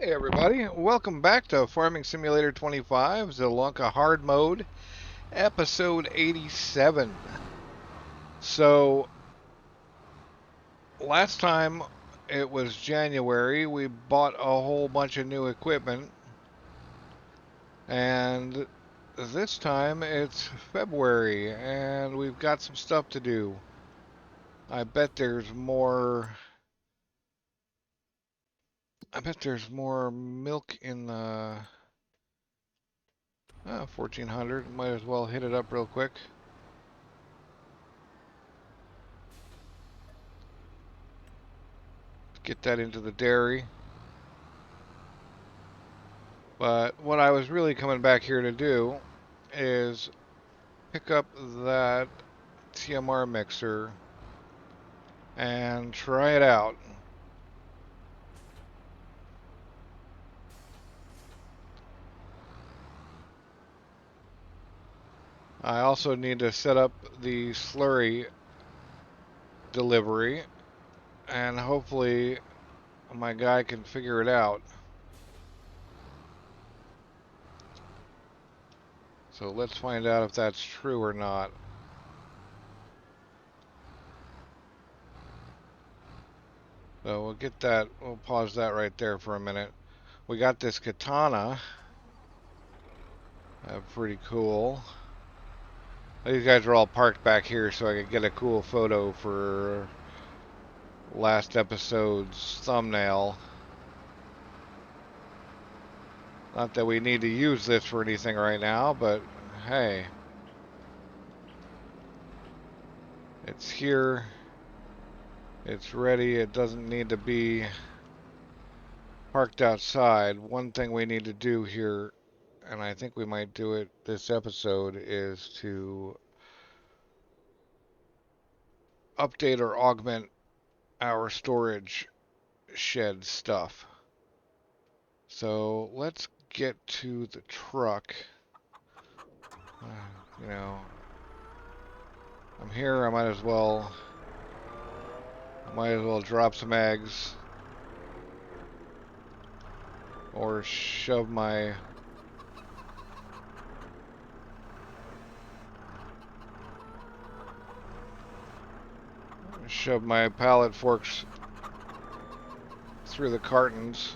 Hey everybody, welcome back to Farming Simulator 25, Zielonka Hard Mode, episode 87. So, last time it was January, we bought a whole bunch of new equipment, and this time it's February, and we've got some stuff to do. I bet there's more. I bet there's more milk in the 1400. Might as well hit it up real quick. Get that into the dairy. But what I was really coming back here to do is pick up that TMR mixer and try it out. I also need to set up the slurry delivery, and hopefully my guy can figure it out. So let's find out if that's true or not. So we'll get that, we'll pause that right there for a minute. We got this katana. Pretty cool. These guys are all parked back here so I could get a cool photo for last episode's thumbnail. Not that we need to use this for anything right now, but hey. It's here. It's ready. It doesn't need to be parked outside. One thing we need to do here, and I think we might do it this episode, is to update or augment our storage shed stuff. So let's get to the truck. You know, I'm here. I might as well drop some eggs or shove my pallet forks through the cartons.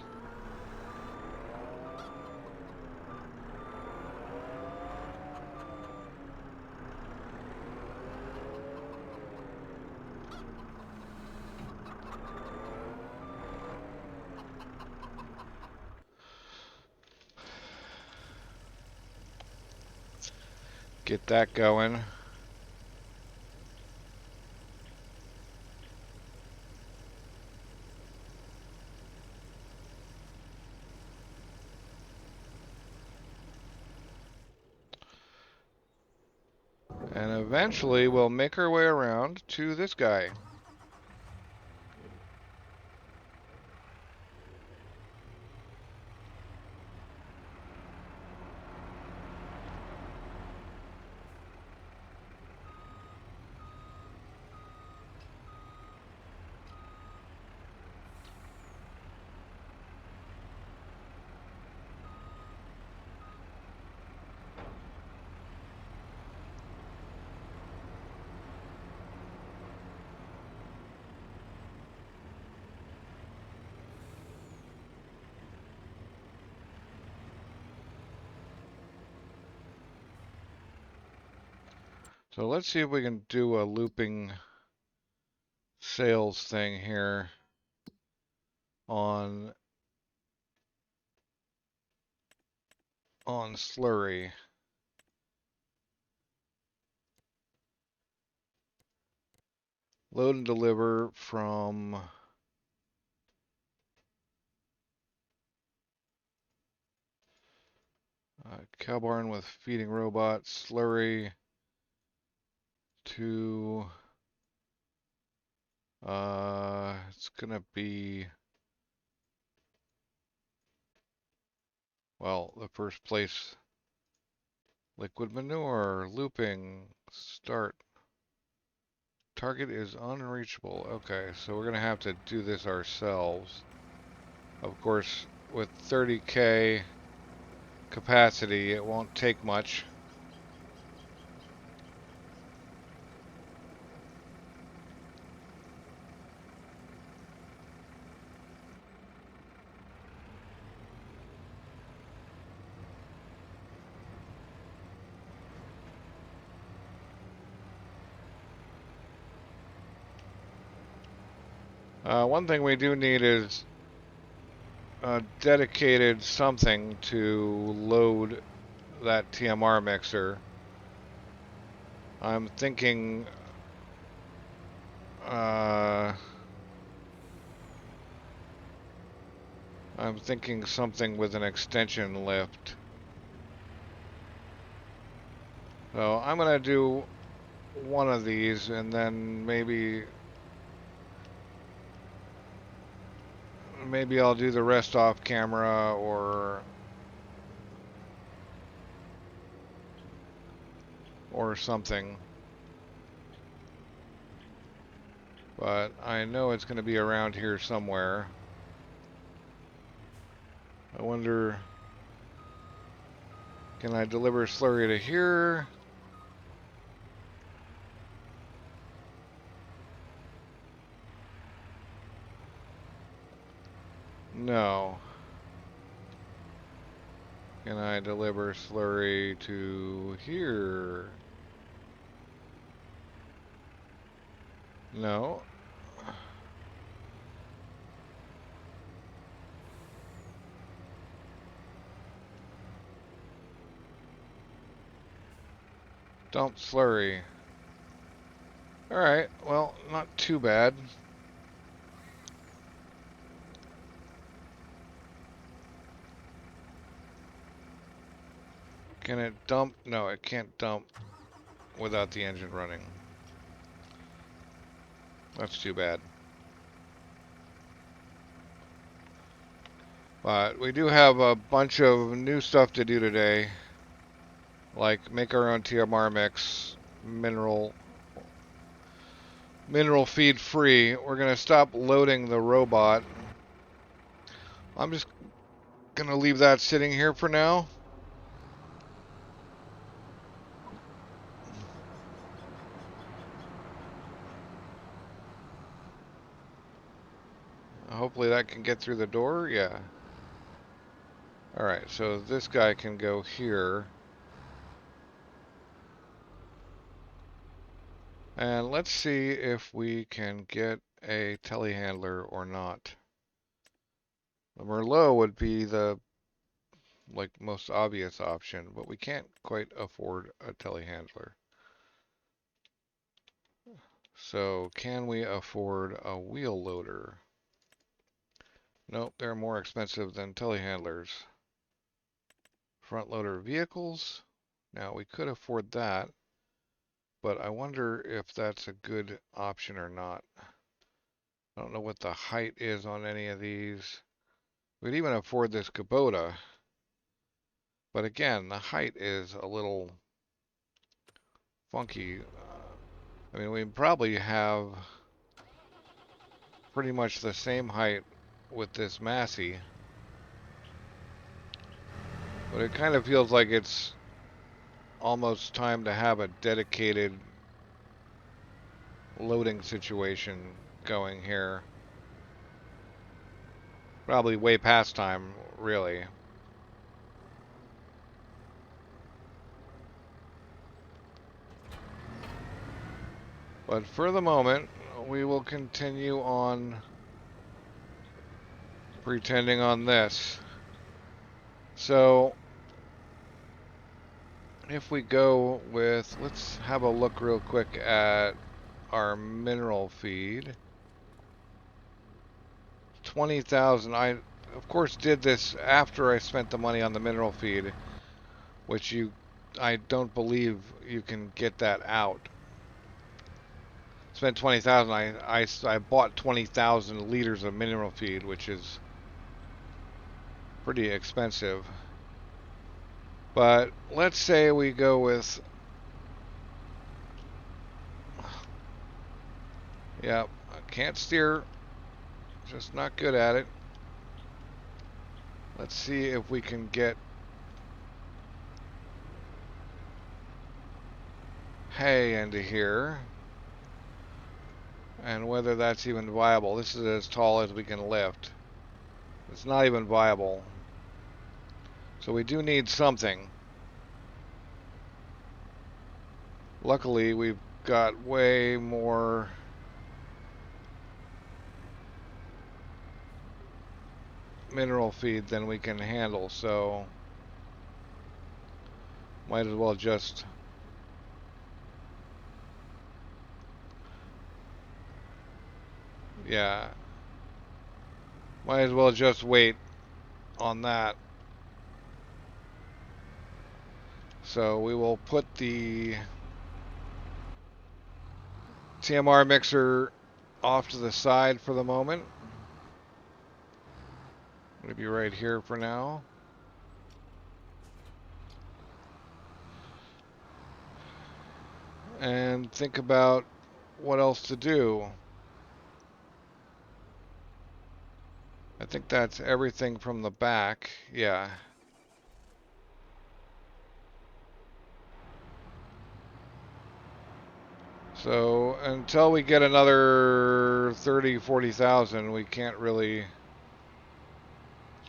Get that going. And eventually we'll make our way around to this guy. So let's see if we can do a looping sales thing here on slurry. Load and deliver from cow barn with feeding robot, slurry to it's gonna be, well, the first place, liquid manure, looping, start. Target is unreachable. Okay, so we're gonna have to do this ourselves. Of course, with 30K capacity, it won't take much. One thing we do need is a dedicated something to load that TMR mixer. I'm thinking something with an extension lift. So I'm gonna do one of these, and then maybe I'll do the rest off camera, or something. But I know it's going to be around here somewhere. I wonder, can I deliver slurry to here? No. Can I deliver slurry to here? No. Dump slurry. Alright, well, not too bad. Can it dump? No, it can't dump without the engine running. That's too bad. But we do have a bunch of new stuff to do today. Like make our own TMR mix, mineral feed free. We're going to stop loading the robot. I'm just going to leave that sitting here for now. Hopefully that can get through the door. Yeah. Alright, so this guy can go here. And let's see if we can get a telehandler or not. The Merlot would be the most obvious option, but we can't quite afford a telehandler. So can we afford a wheel loader? Nope, they're more expensive than telehandlers. Front loader vehicles. Now we could afford that, but I wonder if that's a good option or not. I don't know what the height is on any of these. We'd even afford this Kubota. But again, the height is a little funky. I mean, we probably have pretty much the same height with this Massey. But it kind of feels like it's almost time to have a dedicated loading situation going here. Probably way past time, really. But for the moment, we will continue on pretending on this. So, if we go with, let's have a look real quick at our mineral feed. 20,000. I, of course, did this after I spent the money on the mineral feed, which I don't believe you can get that out. Spent 20,000. I bought 20,000 liters of mineral feed, which is pretty expensive. But let's say we go with, yeah, I can't steer, just not good at it. Let's see if we can get hay into here and whether that's even viable. This is as tall as we can lift. It's not even viable. So we do need something. Luckily, we've got way more mineral feed than we can handle, so might as well just yeah, might as well just wait on that. So we will put the TMR mixer off to the side for the moment. It'll be right here for now. And think about what else to do. I think that's everything from the back. Yeah. So until we get another 30, 40,000, we can't really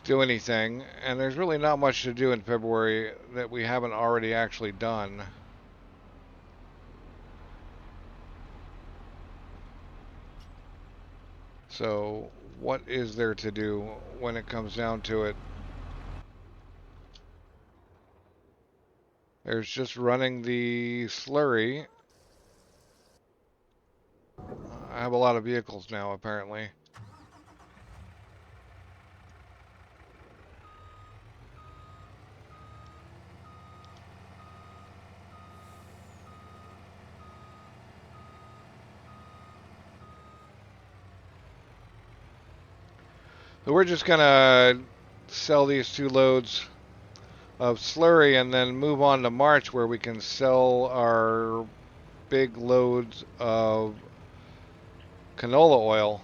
do anything. And there's really not much to do in February that we haven't already actually done. So what is there to do when it comes down to it? There's just running the slurry. I have a lot of vehicles now, apparently. So we're just gonna sell these 2 loads of slurry and then move on to March where we can sell our big loads of canola oil,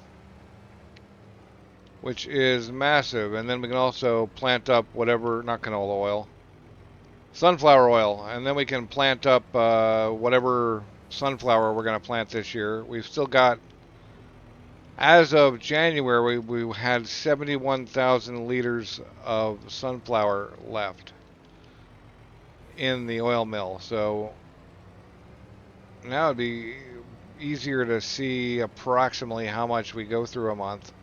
which is massive. And then we can also plant up whatever, not canola oil, sunflower oil. And then we can plant up whatever sunflower we're going to plant this year. We've still got, as of January, we had 71,000 liters of sunflower left in the oil mill. So now it'd be easier to see approximately how much we go through a month.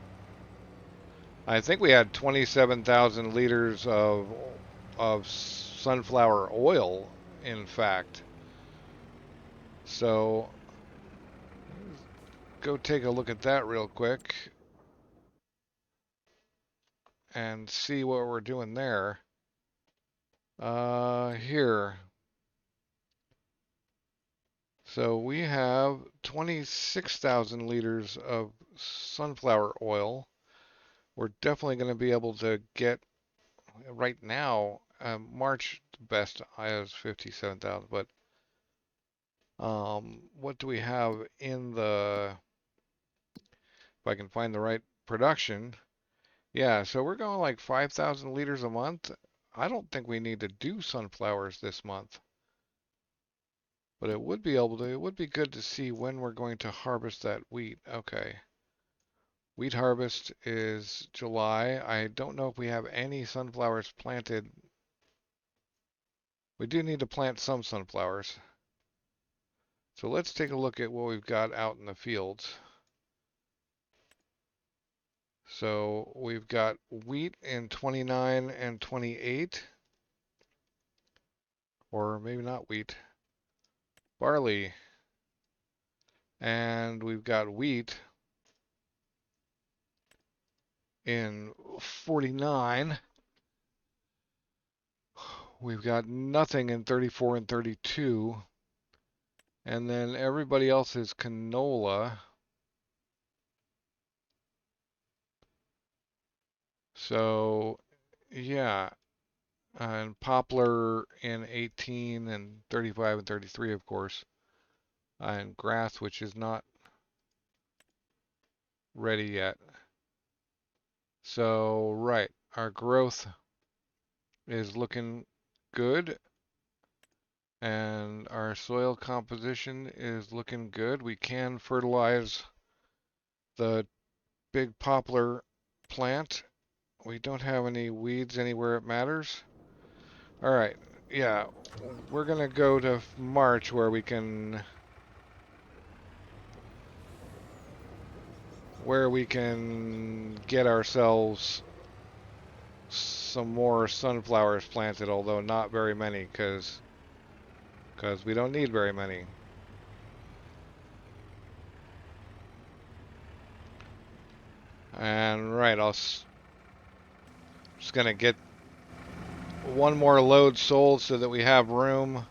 I think we had 27,000 liters of sunflower oil, in fact. So go take a look at that real quick and see what we're doing there. Here. So we have 26,000 liters of sunflower oil. We're definitely going to be able to get right now. March best I has 57,000, but what do we have in the, if I can find the right production? Yeah, so we're going like 5,000 liters a month. I don't think we need to do sunflowers this month, but it would be able to, it would be good to see when we're going to harvest that wheat. Okay. Wheat harvest is July. I don't know if we have any sunflowers planted. We do need to plant some sunflowers. So let's take a look at what we've got out in the fields. So we've got wheat in 29 and 28, or maybe not wheat, barley. And we've got wheat in 49. We've got nothing in 34 and 32. And then everybody else is canola. So, yeah. And poplar in 18 and 35 and 33, of course. And grass, which is not ready yet. So, right. Our growth is looking good, and our soil composition is looking good. We can fertilize the big poplar plant. We don't have any weeds anywhere it matters. All right, yeah, we're gonna go to March where we can get ourselves some more sunflowers planted, although not very many, because we don't need very many. And right, just gonna get one more load sold so that we have room.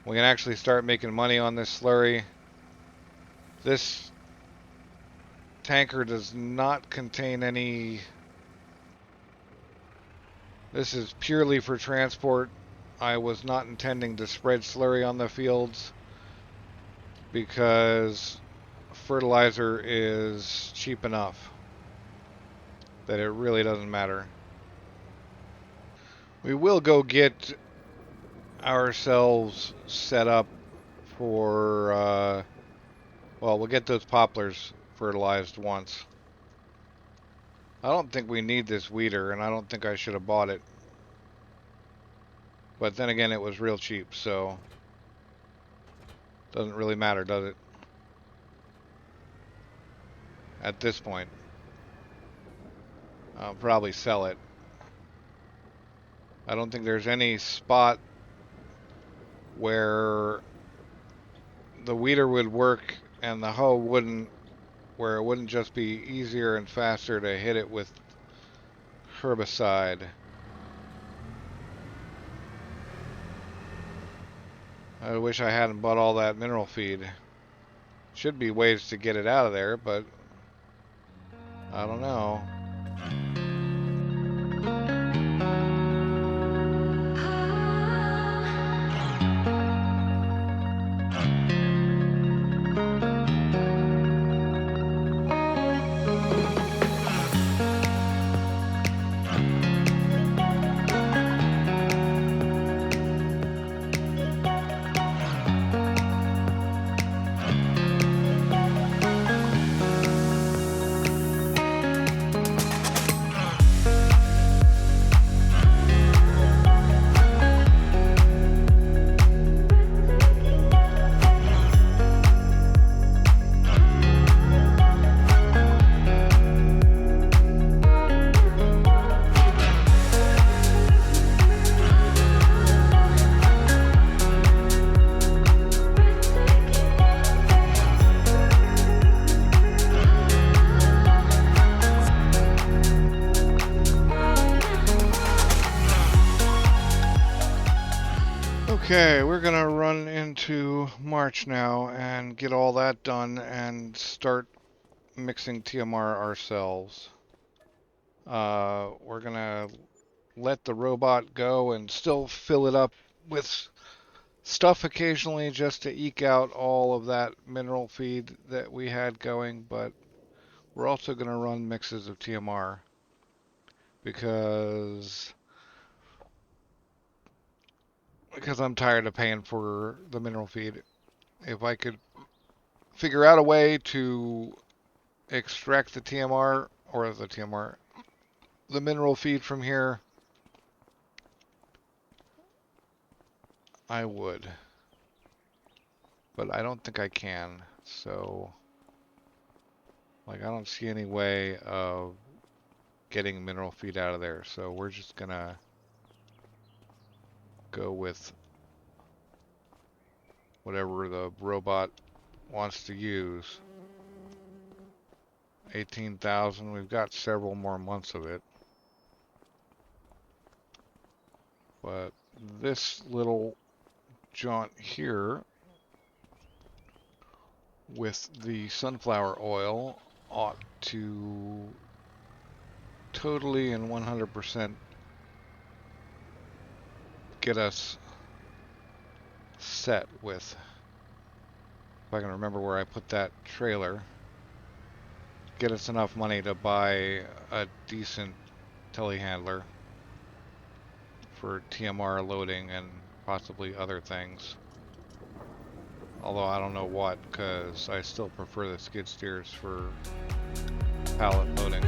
We can actually start making money on this slurry. This tanker does not contain any. This is purely for transport. I was not intending to spread slurry on the fields because fertilizer is cheap enough that it really doesn't matter. We will go get ourselves set up for, well, we'll get those poplars fertilized once. I don't think we need this weeder, and I don't think I should have bought it. But then again, it was real cheap, so doesn't really matter, does it? At this point. I'll probably sell it. I don't think there's any spot where the weeder would work and the hoe wouldn't, where it wouldn't just be easier and faster to hit it with herbicide. I wish I hadn't bought all that mineral feed. Should be ways to get it out of there, but I don't know. Okay, we're gonna run into March now and get all that done and start mixing TMR ourselves. We're gonna let the robot go and still fill it up with stuff occasionally just to eke out all of that mineral feed that we had going, but we're also gonna run mixes of TMR because I'm tired of paying for the mineral feed. If I could figure out a way to extract the TMR or the mineral feed from here, I would. But I don't think I can. So, like, I don't see any way of getting mineral feed out of there. So we're just gonna go with whatever the robot wants to use. 18,000. We've got several more months of it. But this little jaunt here with the sunflower oil ought to totally and 100% get us set with, if I can remember where I put that trailer, get us enough money to buy a decent telehandler for TMR loading and possibly other things. Although I don't know what, because I still prefer the skid steers for pallet loading.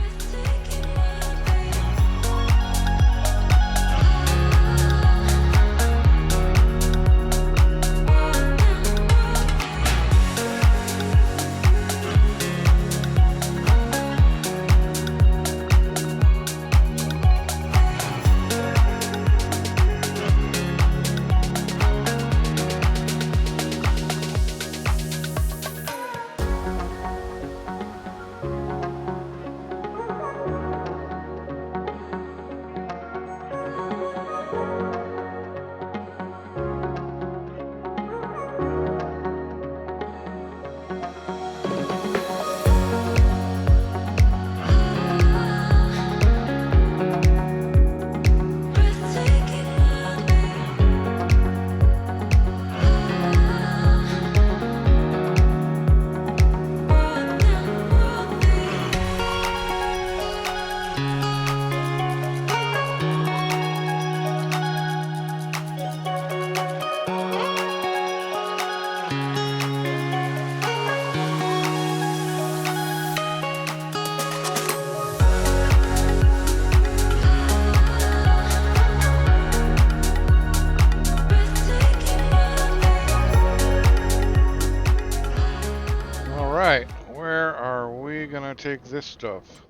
Alright, where are we gonna take this stuff?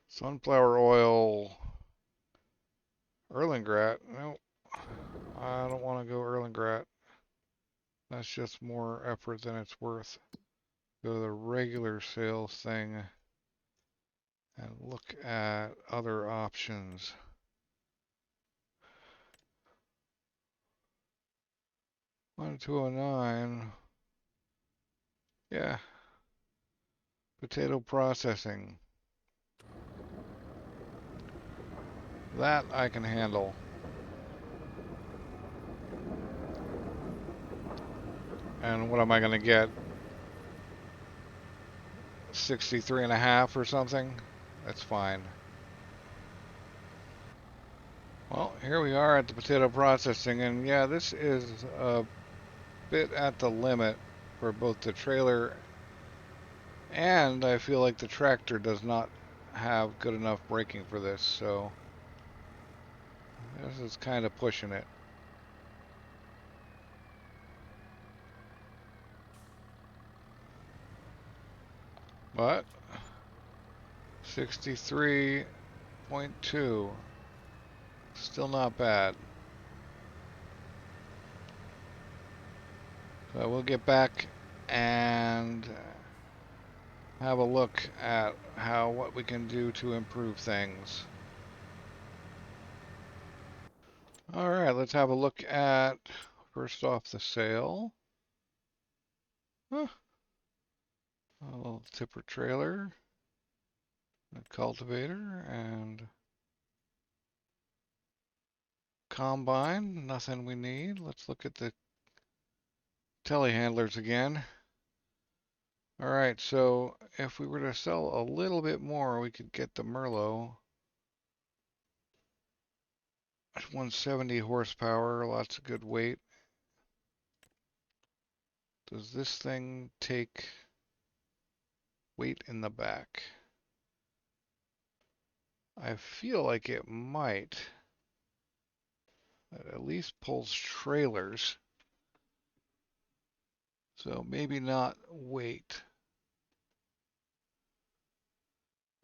Sunflower oil, Erlengrat. No, I don't want to go Erlengrat. That's just more effort than it's worth. Go to the regular sales thing and look at other options. 1209. Yeah. Potato processing. That I can handle. And what am I going to get? 63.5 or something? That's fine. Well, here we are at the potato processing, and yeah, this is a bit at the limit for both the trailer and I feel like the tractor does not have good enough braking for this, so this is kind of pushing it. But 63.2, still not bad. So we'll get back and have a look at what we can do to improve things. All right, let's have a look at first off the sale. Huh. A little tipper trailer, a cultivator, and combine. Nothing we need. Let's look at the telehandlers again. All right, so if we were to sell a little bit more, we could get the Merlot. 170 horsepower, lots of good weight. Does this thing take weight in the back? I feel like it might. It at least pulls trailers. So maybe not weight.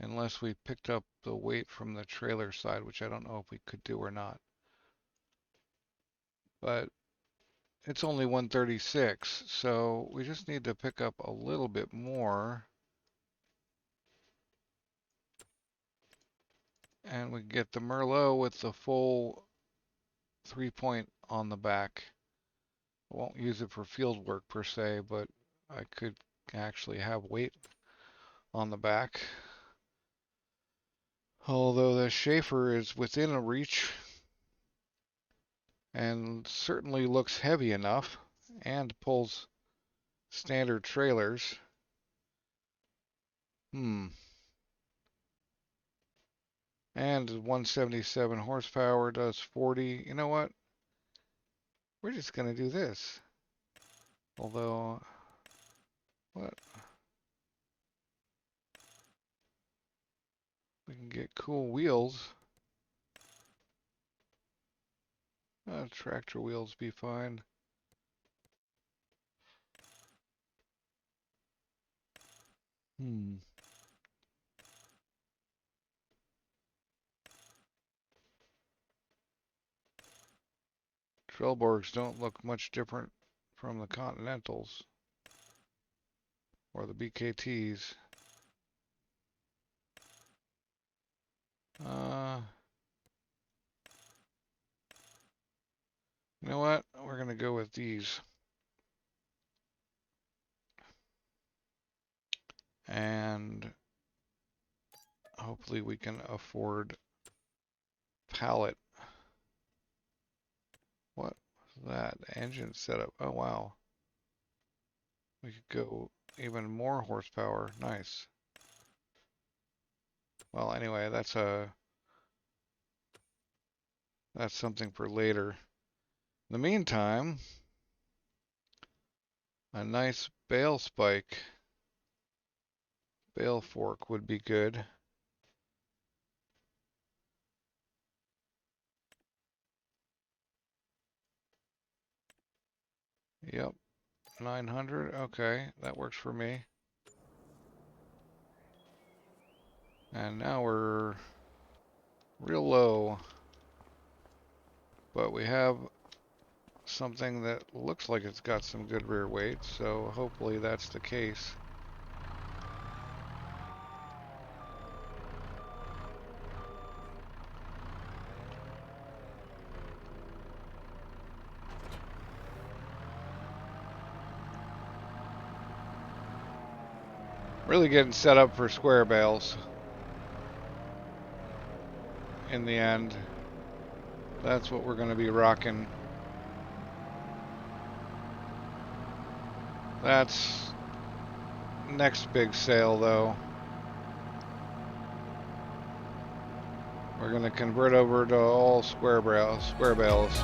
Unless we picked up the weight from the trailer side, which I don't know if we could do or not. But it's only 136, so we just need to pick up a little bit more. And we get the Merlot with the full 3-point on the back. I won't use it for field work per se, but I could actually have weight on the back. Although the Schaefer is within a reach and certainly looks heavy enough and pulls standard trailers. And 177 horsepower does 40. You know what? We're just going to do this. Although, what? We can get cool wheels. Tractor wheels be fine. Trelleborgs don't look much different from the Continentals or the BKTs. You know what? We're going to go with these. And hopefully we can afford pallet. What was that? Engine setup. Oh, wow. We could go even more horsepower. Nice. Well, anyway, that's something for later. In the meantime, a nice bale spike, bale fork would be good. Yep, 900. Okay, that works for me. And now we're real low, but we have something that looks like it's got some good rear weight, so hopefully that's the case. Really getting set up for square bales in the end. That's what we're going to be rocking. That's next big sale, though. We're going to convert over to all square bales.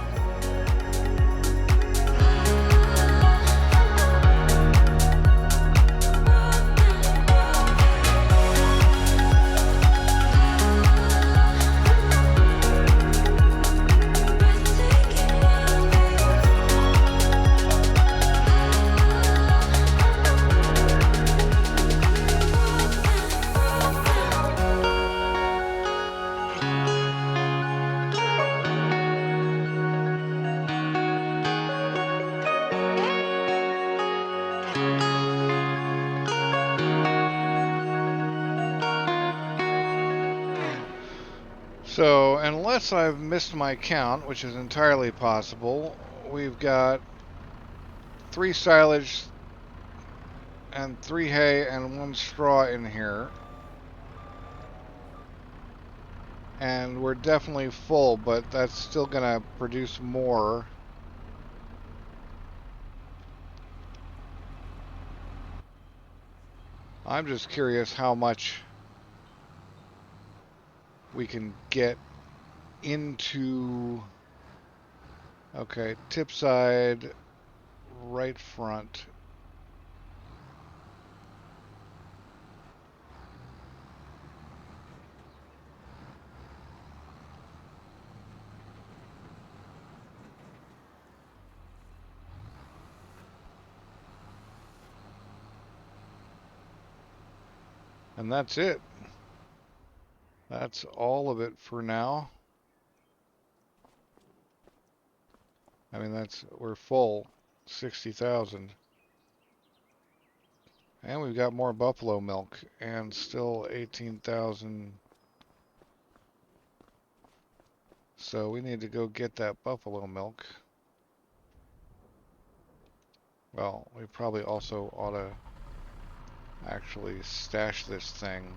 So, unless I've missed my count, which is entirely possible, we've got 3 silage and 3 hay and 1 straw in here. And we're definitely full, but that's still gonna produce more. I'm just curious how much we can get into. Okay, tip side, right front. And that's it. That's all of it for now. I mean, we're full, 60,000. And we've got more buffalo milk and still 18,000. So we need to go get that buffalo milk. Well, we probably also ought to actually stash this thing.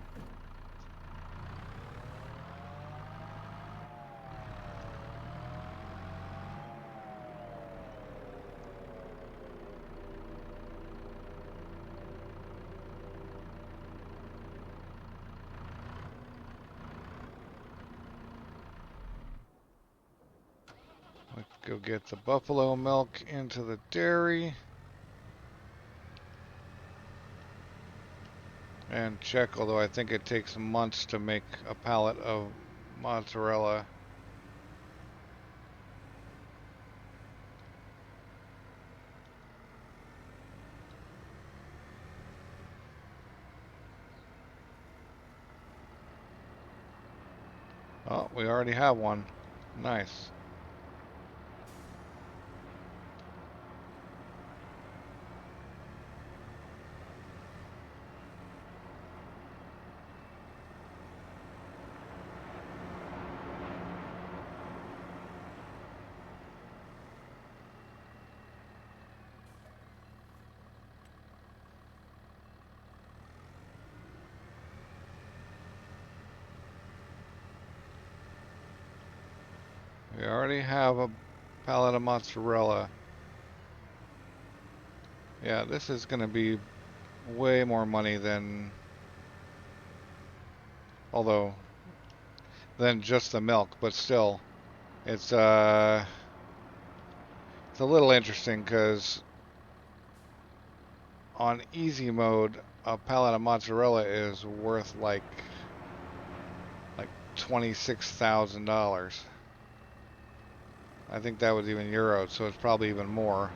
go get the buffalo milk into the dairy. And check, although I think it takes months to make a pallet of mozzarella. Oh, we already have one. Nice. We already have a pallet of mozzarella. Yeah, this is going to be way more money than, although, than just the milk, but still, it's it's a little interesting because on easy mode, a pallet of mozzarella is worth like $26,000. I think that was even euros, so it's probably even more.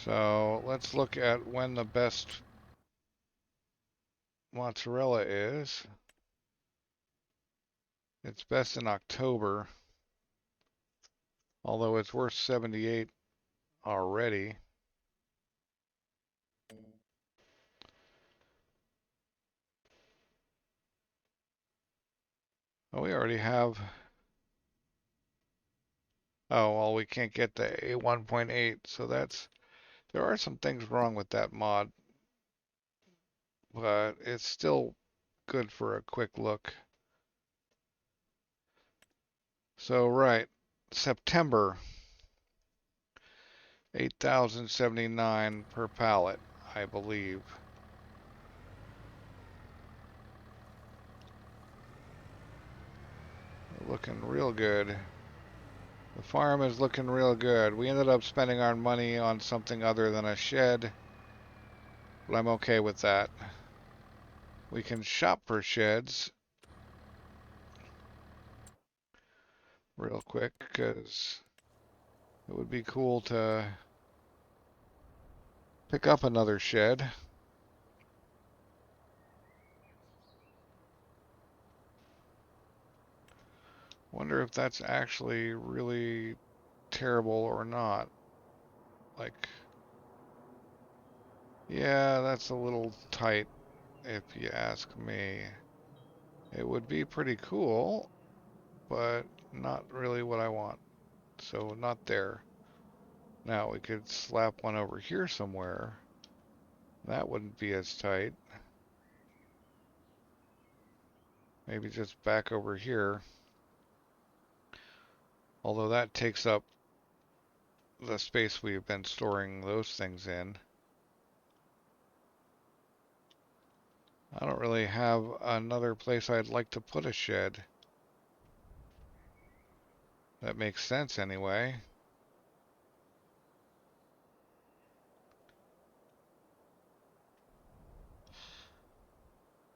So let's look at when the best mozzarella is. It's best in October, although it's worth 78 already. Oh, we already have. Oh, well, we can't get the A1.8, so there are some things wrong with that mod, but it's still good for a quick look. So, right, September, 8,079 per pallet, I believe. Looking real good. The farm is looking real good. We ended up spending our money on something other than a shed, but I'm okay with that. We can shop for sheds real quick because it would be cool to pick up another shed. Wonder if that's actually really terrible or not. Like, yeah, that's a little tight if you ask me. It would be pretty cool, but not really what I want. So not there. Now we could slap one over here somewhere. That wouldn't be as tight. Maybe just back over here. Although that takes up the space we've been storing those things in. I don't really have another place I'd like to put a shed. That makes sense anyway.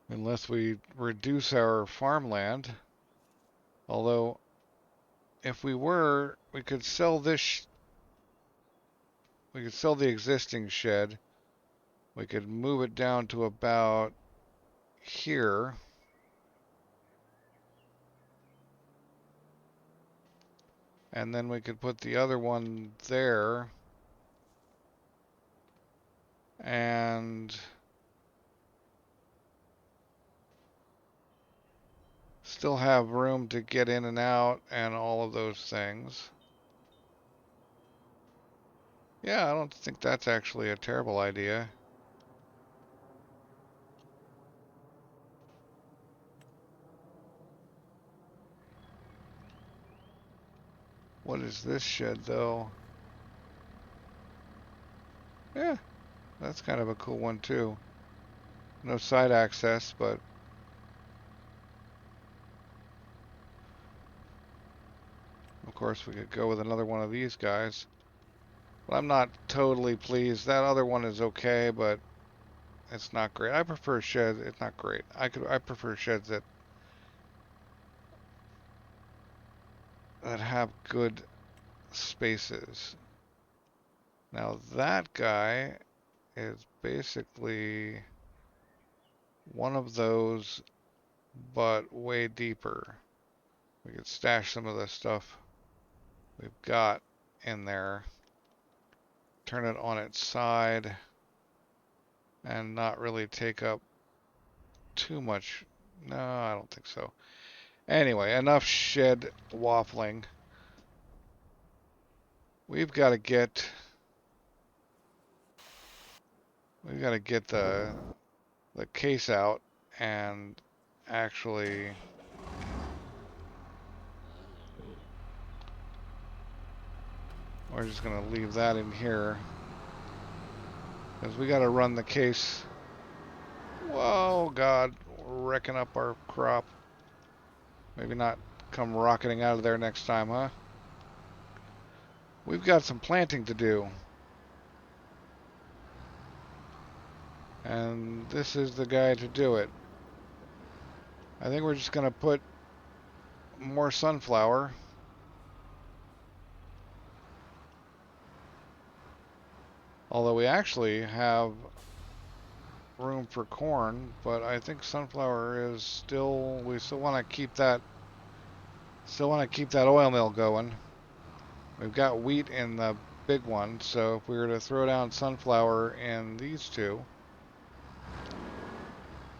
Unless we reduce our farmland. Although, if we were, we could sell this, we could sell the existing shed. We could move it down to about here. And then we could put the other one there. And still have room to get in and out and all of those things. Yeah, I don't think that's actually a terrible idea. What is this shed, though? Yeah, that's kind of a cool one, too. No side access, but of course we could go with another one of these guys. But I'm not totally pleased. That other one is okay, but it's not great. I prefer sheds. It's not great. I prefer sheds that have good spaces. Now that guy is basically one of those, but way deeper. We could stash some of the stuff we've got in there, turn it on its side, and not really take up too much. No, I don't think so. Anyway, enough shed waffling. We've got to get the case out and actually we're just going to leave that in here because we got to run the case. Whoa, God, we're wrecking up our crop. Maybe not come rocketing out of there next time, huh? We've got some planting to do. And this is the guy to do it. I think we're just going to put more sunflower. Although we actually have room for corn, but I think sunflower is still, we still want to keep that oil mill going. We've got wheat in the big one, so if we were to throw down sunflower in these two,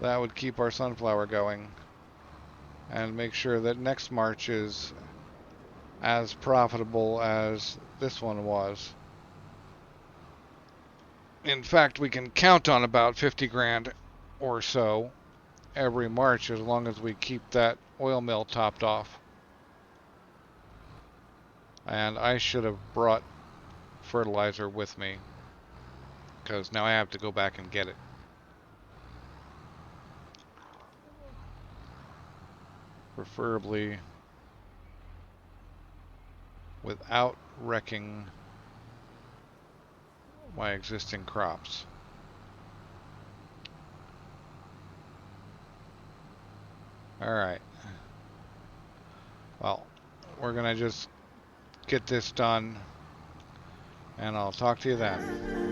that would keep our sunflower going and make sure that next March is as profitable as this one was. In fact, we can count on about 50 grand or so every March as long as we keep that oil mill topped off. And I should have brought fertilizer with me because now I have to go back and get it. Preferably without wrecking my existing crops. Alright. Well, we're gonna just get this done and I'll talk to you then.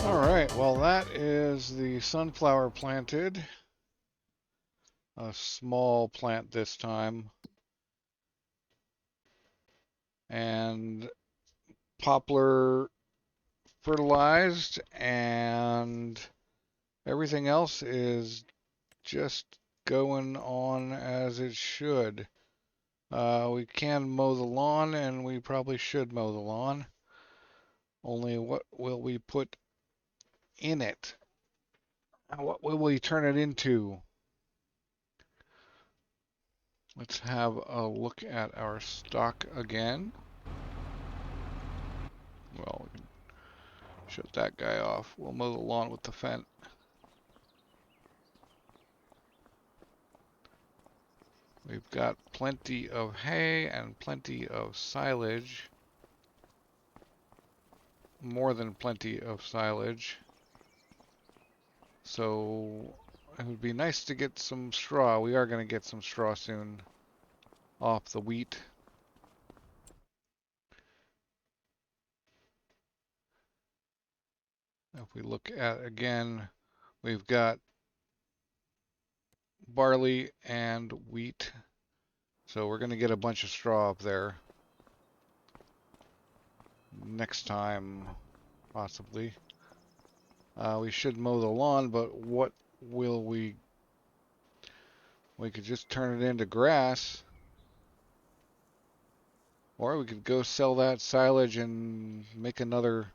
Alright, well that is the sunflower planted. A small plant this time. And poplar fertilized, and everything else is just going on as it should. We can mow the lawn, and we probably should mow the lawn. Only what will we put in it? What will we turn it into? Let's have a look at our stock again. Well, we can shut that guy off. We'll mow the lawn with the fence. We've got plenty of hay and plenty of silage. More than plenty of silage. So it would be nice to get some straw. We are going to get some straw soon off the wheat. If we look at again, we've got barley and wheat. So we're going to get a bunch of straw up there next time, possibly. We should mow the lawn, but what will we... We could just turn it into grass. Or we could go sell that silage and make another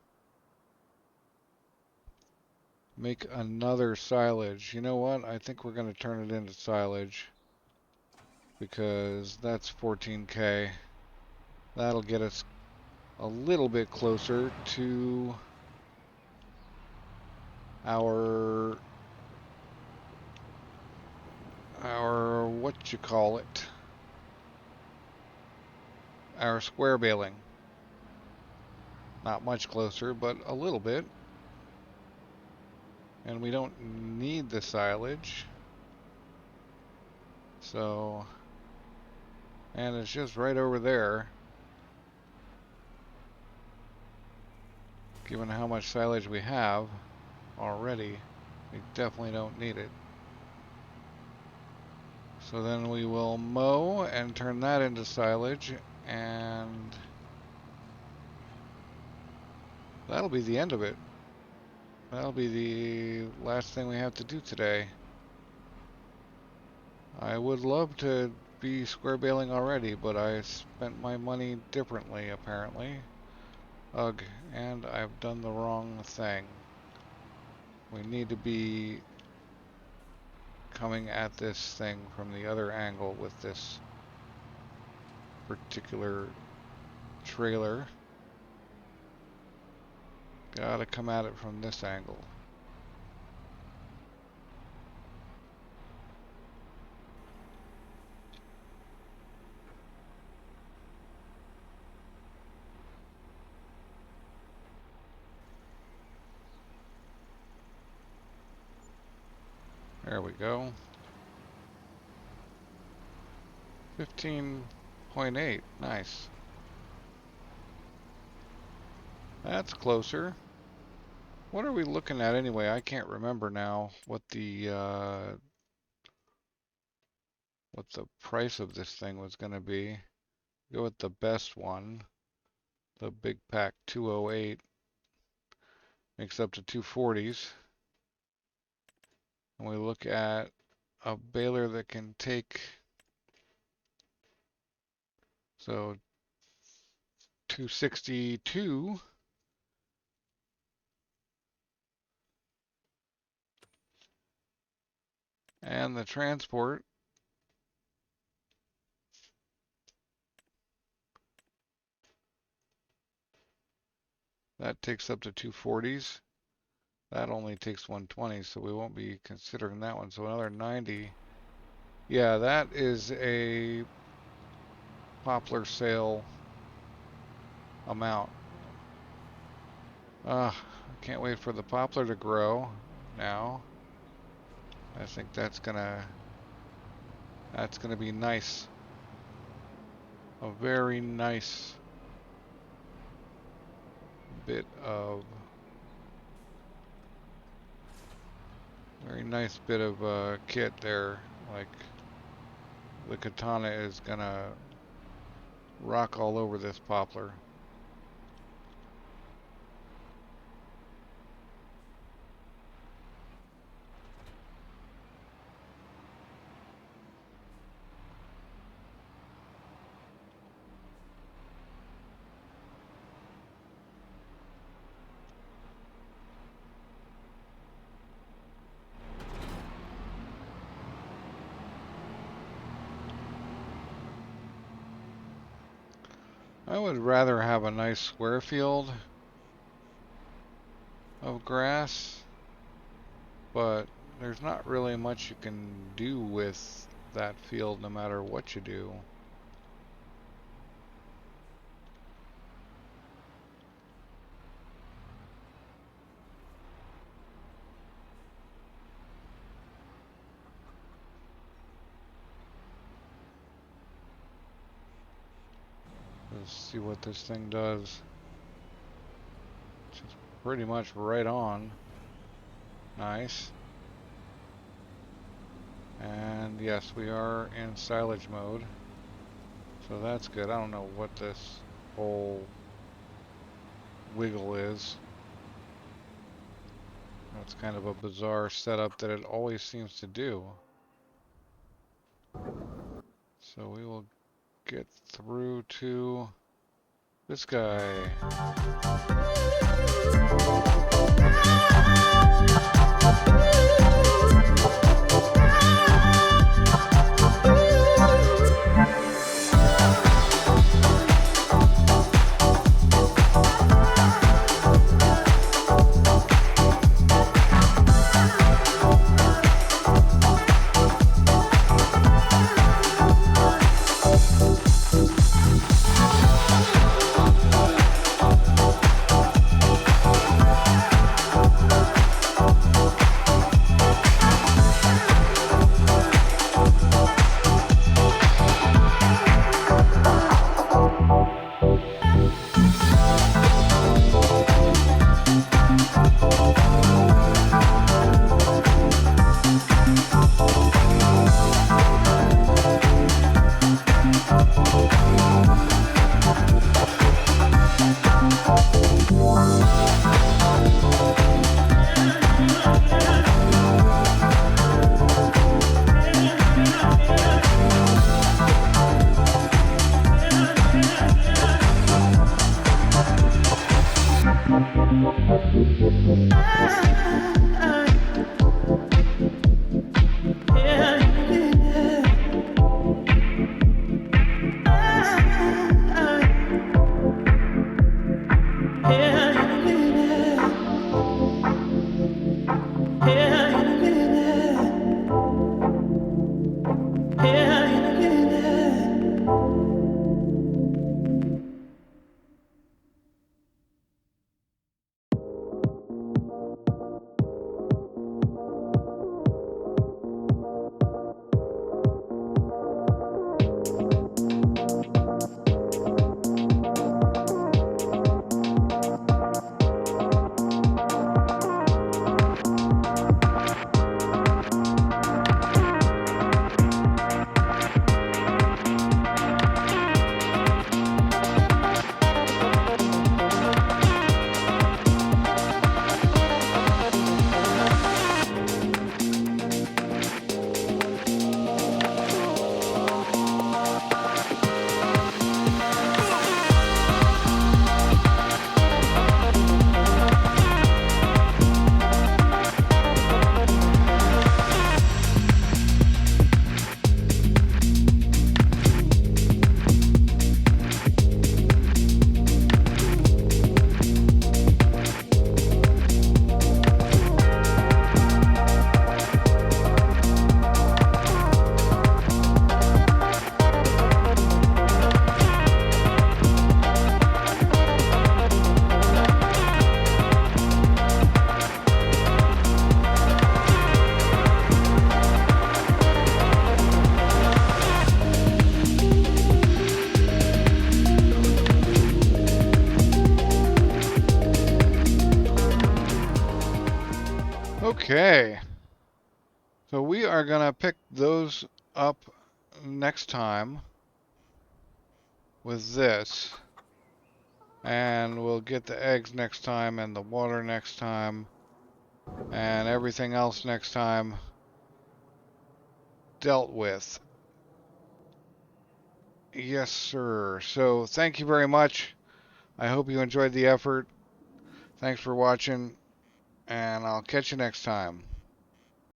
silage. You know what? I think we're going to turn it into silage because that's 14K. That'll get us a little bit closer to our what you call it? Our square baling. Not much closer, but a little bit. And we don't need the silage. So, and it's just right over there. Given how much silage we have already, we definitely don't need it. So then we will mow and turn that into silage, and that'll be the end of it. That'll be the last thing we have to do today. I would love to be square baling already, but I spent my money differently, apparently. Ugh, and I've done the wrong thing. We need to be coming at this thing from the other angle with this particular trailer. Gotta come at it from this angle. There we go. 15.8, nice. That's closer. What are we looking at anyway? I can't remember now what the price of this thing was going to be. Go with the best one, the big pack 208. Makes up to 240s. And we look at a baler that can take, so 262. And the transport, that takes up to 240s. That only takes 120, so we won't be considering that one. So another 90. Yeah, that is a poplar sale amount. I can't wait for the poplar to grow now. I think that's gonna be nice. A very nice bit of kit there. Like the katana is gonna rock all over this poplar. I would rather have a nice square field of grass, but there's not really much you can do with that field no matter what you do. Let's see what this thing does. Just pretty much right on. Nice. And yes, we are in silage mode. So that's good. I don't know what this whole wiggle is. That's kind of a bizarre setup that it always seems to do. So we will get through to this guy. Okay, so we are gonna pick those up next time with this, and we'll get the eggs next time and the water next time and everything else next time dealt with. Yes, sir. So thank you very much. I hope you enjoyed the effort. Thanks for watching, and I'll catch you next time.